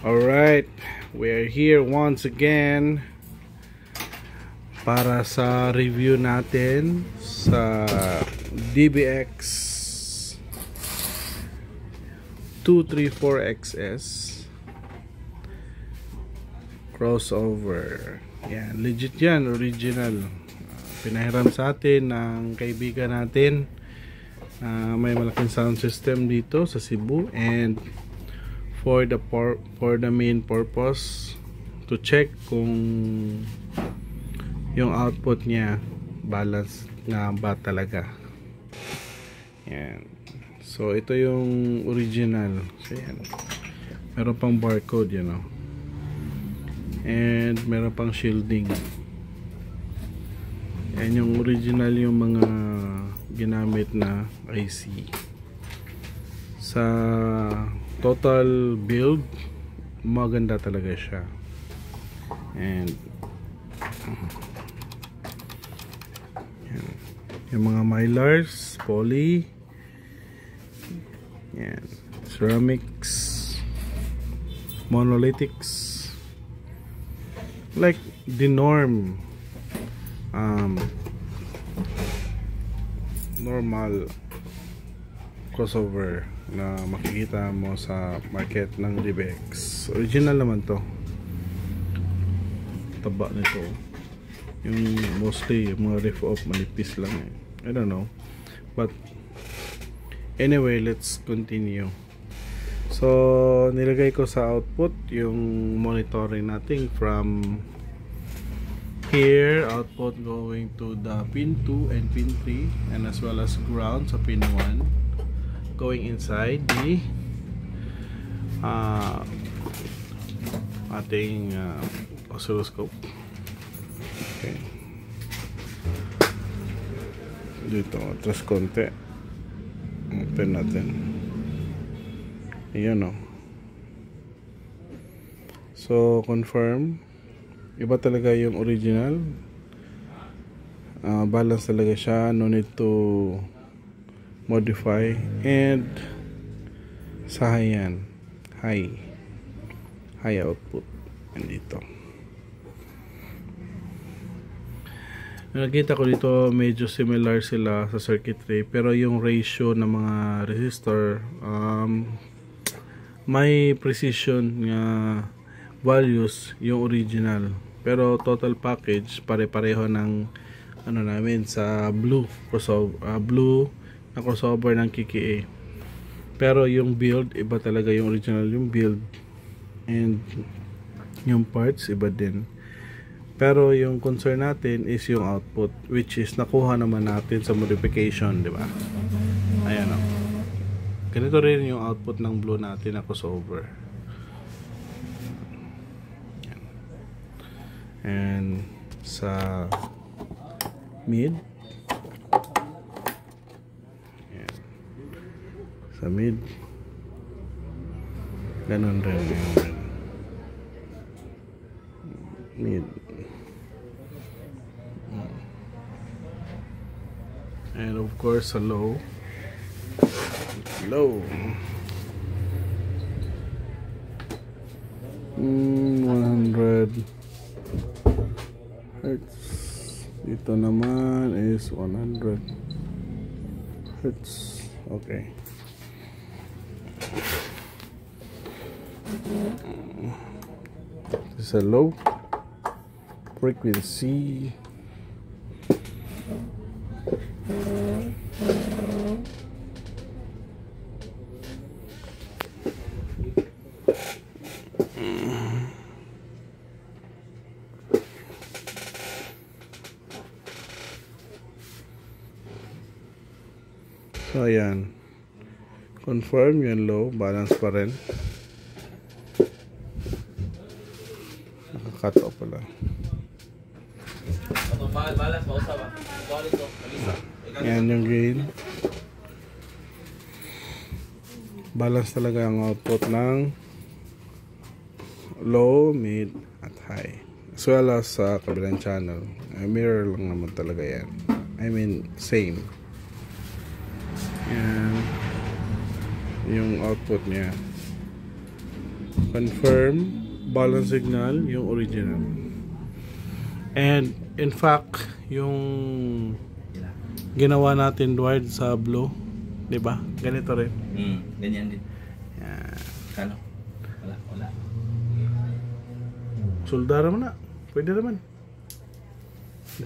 Alright, we're here once again para sa review natin sa DBX 234XS crossover. Yan, legit yan, original. Pinahiram sa atin ng kaibigan natin. May malaking sound system dito sa Cebu, and for the main purpose to check kung yung output niya balance nga ba talaga. Yan. So ito yung original. So yan. Meron pang barcode, you know. And meron pang shielding. Yan yung original, yung mga ginamit na IC. Sa total build, maganda talaga siya. And yan. Yung mga mylars, poly, yan, ceramics, monolithics, like the normal crossover na makikita mo sa market ng DBX. Original naman to. Taba nito. Yung mostly yung mga riff off manipis lang eh. I don't know. But anyway, let's continue. So nilagay ko sa output yung monitoring natin from here, output going to the pin 2 and pin 3, and as well as ground sa pin 1, going inside the ating oscilloscope. Okay. Dito, atras konti. Open natin. Ayan o. So, confirm. Iba talaga yung original. Balance talaga siya. No need to modify. And sa high yan. High output. Andito. Nakita ko dito medyo similar sila sa circuitry, pero yung ratio ng mga resistor may precision nga values yung original, pero total package pare-pareho ng ano namin sa blue na crossover ng KKA. Pero yung build iba talaga, yung original yung build, and yung parts iba din. Pero yung concern natin is yung output, which is nakuha naman natin sa modification, di ba? Ayan o. Ganito rin yung output ng blue natin na crossover. And sa mid, ayan. Sa mid, ganun rin yung mid. And of course sa low 100 Hertz. Dito naman is 100 Hertz. Okay. This is a low frequency. So ayan, confirm yung low, balance pa rin. Naka-cut off pala. Ayan yung gain. Balance talaga ang output ng low, mid, at high, as well as sa kabilang channel. Mirror lang naman talaga yan. I mean, same. Yan yung output niya. confirm, balance signal, yung original. And in fact, yung ginawa natin wired sa blue, 'di ba? Ganito rin. Ganyan din. Yan. Kano? Wala. Soldar mo na. Pwede naman.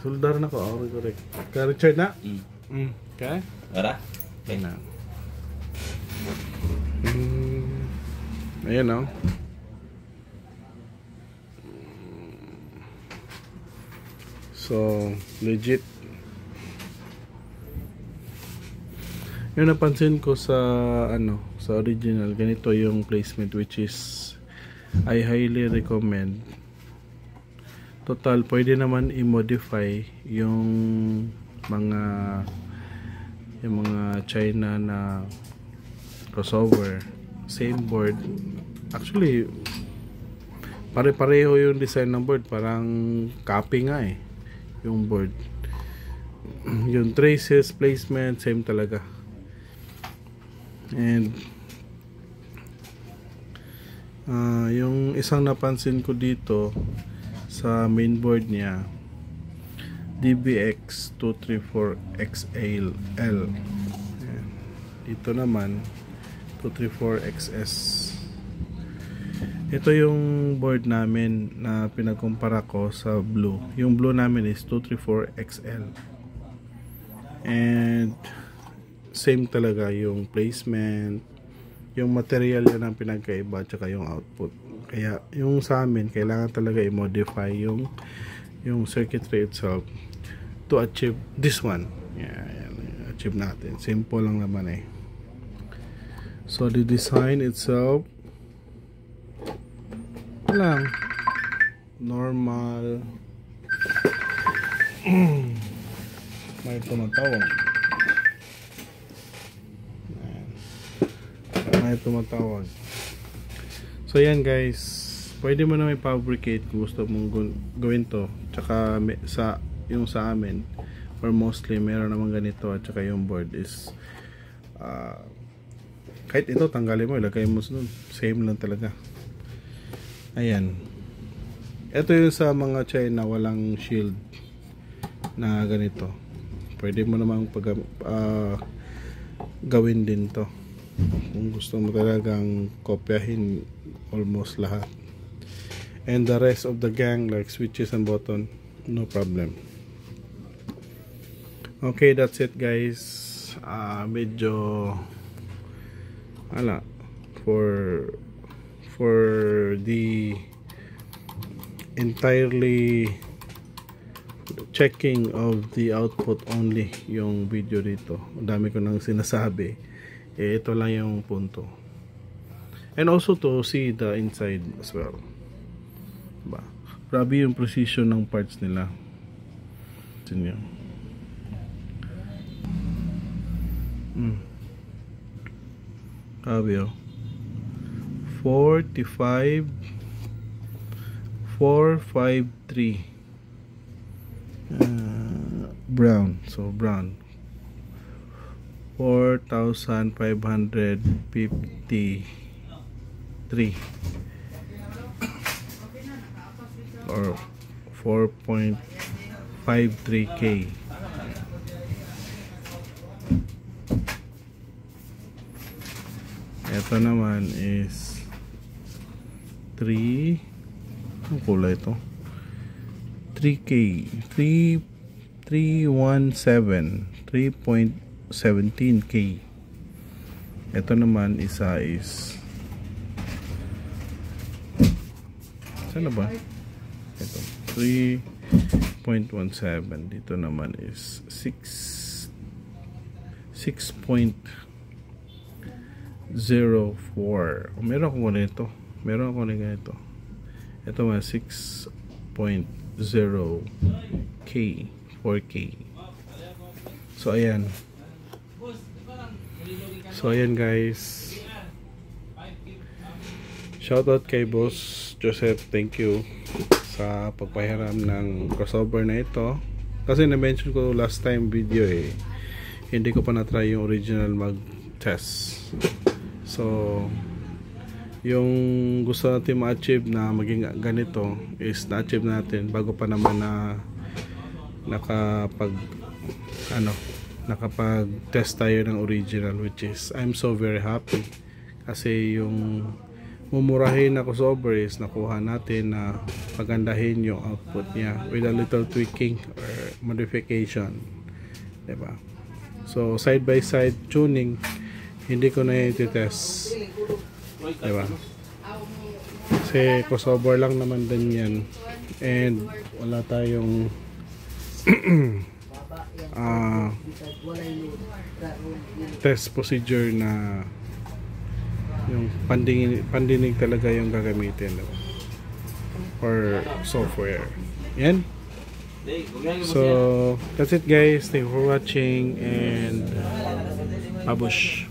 Soldar na ko. Okay, correct. Ka-Richard na? Okay. Wala? Okay na. Ayan, oh. So, legit. Yung napansin ko sa sa original, ganito yung placement, which is I highly recommend. Total, pwede naman i-modify yung mga China na crossover, same board. Actually, pare-pareho yung design ng board, parang copy nga eh yung board. Yung traces, placement, same talaga. And yung isang napansin ko dito sa mainboard niya, DBX234XL. Dito naman 234XS. Ito yung board namin na pinagkumpara ko sa blue. Yung blue namin is 234XL. And same talaga yung placement, yung material yan ang pinagkaiba, tsaka yung output. Kaya yung sa amin, kailangan talaga i-modify yung circuitry itself to achieve this one. Yan, achieve natin. Simple lang naman eh. So the design itself lang normal. May tumatawag. May tumatawag. So yan guys, pwede mo na may fabricate kung gusto mong gawin to. Tsaka yung sa amin, or mostly meron naman ganito, at tsaka yung board is kahit ito tanggalin mo, ilagay mo nun, same lang talaga. Ayan. Ito yung sa mga China walang shield na ganito. Pwede mo namang gawin din to kung gusto mo talagang kopyahin almost lahat. And the rest of the gang like switches and button, no problem. Okay, that's it guys. Medyo for the entirely checking of the output only yung video dito. Ang dami ko nang sinasabi. Ito lang yung punto. And also to see the inside as well. Diba? Grabe yung precision ng parts nila. Tignan nyo. Grabe oh. 453 brown, so brown 4,553 or 4.53K. Ito naman is 3, ang kulay ito, 3K, 317K. Ito naman isa is, saan na ba? Ito 3.17. Dito naman is 6.04. Meron ako nito. Meron ako nito. Ito nga 6.0K, 4K. So ayan. So ayan guys. Shoutout kay Boss Joseph. Thank you sa pagpahiram ng crossover na ito. Kasi na-mention ko last time video eh. Hindi ko pa na-try yung original mag-test. So yung gusto natin ma-achieve na maging ganito is na-achieve natin bago pa naman na nakapag-test tayo ng original, which is I'm so very happy kasi yung mumurahin na crossover is nakuha natin na pagandahin yung output niya with a little tweaking or modification, diba? So side by side tuning hindi ko na i-test, diba? Kasi crossover lang naman din yan and wala tayong test procedure na yung pandinig talaga yung gagamitin, diba? Or software yan. So that's it guys, thank you for watching and babush.